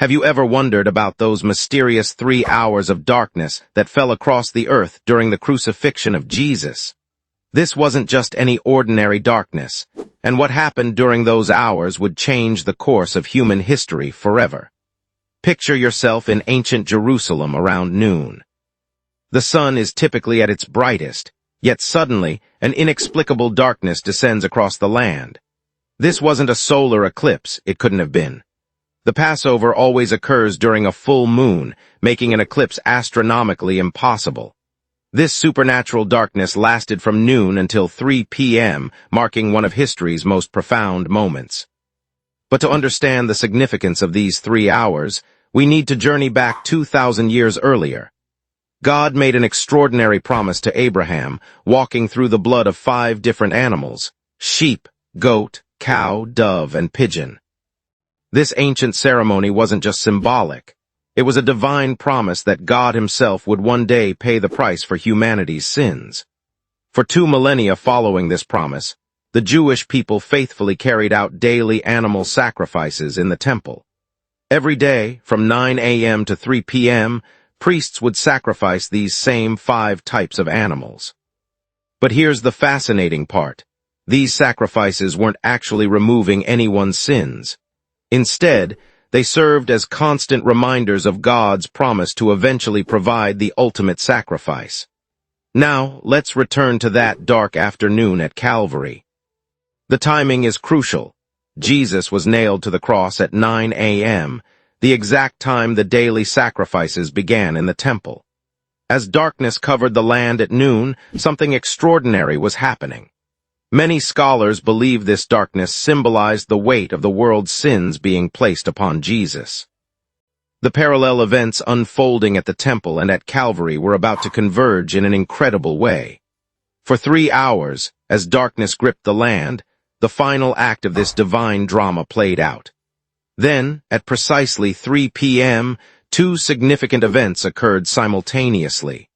Have you ever wondered about those mysterious 3 hours of darkness that fell across the earth during the crucifixion of Jesus? This wasn't just any ordinary darkness, and what happened during those hours would change the course of human history forever. Picture yourself in ancient Jerusalem around noon. The sun is typically at its brightest, yet suddenly an inexplicable darkness descends across the land. This wasn't a solar eclipse, it couldn't have been. The Passover always occurs during a full moon, making an eclipse astronomically impossible. This supernatural darkness lasted from noon until 3 p.m., marking one of history's most profound moments. But to understand the significance of these 3 hours, we need to journey back 2,000 years earlier. God made an extraordinary promise to Abraham, walking through the blood of 5 different animals: sheep, goat, cow, dove, and pigeon. This ancient ceremony wasn't just symbolic. It was a divine promise that God himself would one day pay the price for humanity's sins. For 2 millennia following this promise, the Jewish people faithfully carried out daily animal sacrifices in the temple. Every day, from 9 a.m. to 3 p.m., priests would sacrifice these same 5 types of animals. But here's the fascinating part. These sacrifices weren't actually removing anyone's sins. Instead, they served as constant reminders of God's promise to eventually provide the ultimate sacrifice. Now, let's return to that dark afternoon at Calvary. The timing is crucial. Jesus was nailed to the cross at 9 a.m., the exact time the daily sacrifices began in the temple. As darkness covered the land at noon, something extraordinary was happening. Many scholars believe this darkness symbolized the weight of the world's sins being placed upon Jesus. The parallel events unfolding at the temple and at Calvary were about to converge in an incredible way. For 3 hours, as darkness gripped the land, the final act of this divine drama played out. Then, at precisely 3 p.m., 2 significant events occurred simultaneously.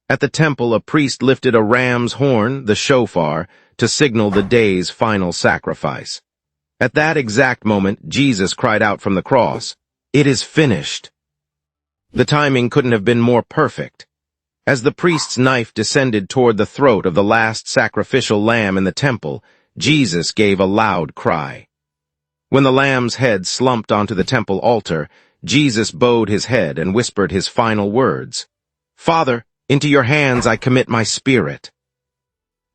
At the temple, a priest lifted a ram's horn, the shofar, to signal the day's final sacrifice. At that exact moment, Jesus cried out from the cross, "It is finished." The timing couldn't have been more perfect. As the priest's knife descended toward the throat of the last sacrificial lamb in the temple, Jesus gave a loud cry. When the lamb's head slumped onto the temple altar, Jesus bowed his head and whispered his final words, "Father, into your hands I commit my spirit."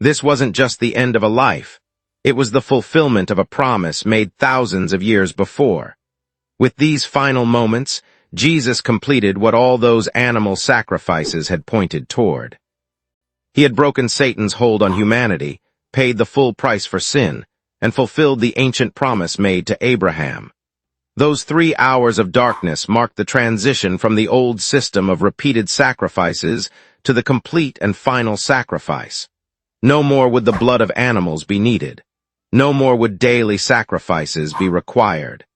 This wasn't just the end of a life. It was the fulfillment of a promise made thousands of years before. With these final moments, Jesus completed what all those animal sacrifices had pointed toward. He had broken Satan's hold on humanity, paid the full price for sin, and fulfilled the ancient promise made to Abraham. Those 3 hours of darkness marked the transition from the old system of repeated sacrifices to the complete and final sacrifice. No more would the blood of animals be needed. No more would daily sacrifices be required.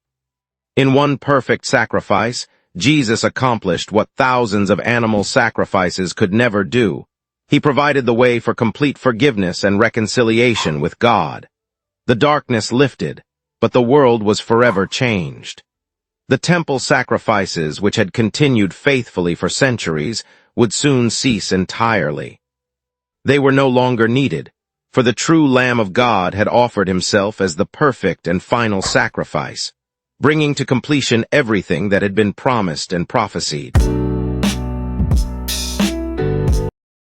In one perfect sacrifice, Jesus accomplished what thousands of animal sacrifices could never do. He provided the way for complete forgiveness and reconciliation with God. The darkness lifted, but the world was forever changed. The temple sacrifices, which had continued faithfully for centuries, would soon cease entirely. They were no longer needed, for the true Lamb of God had offered himself as the perfect and final sacrifice, bringing to completion everything that had been promised and prophesied.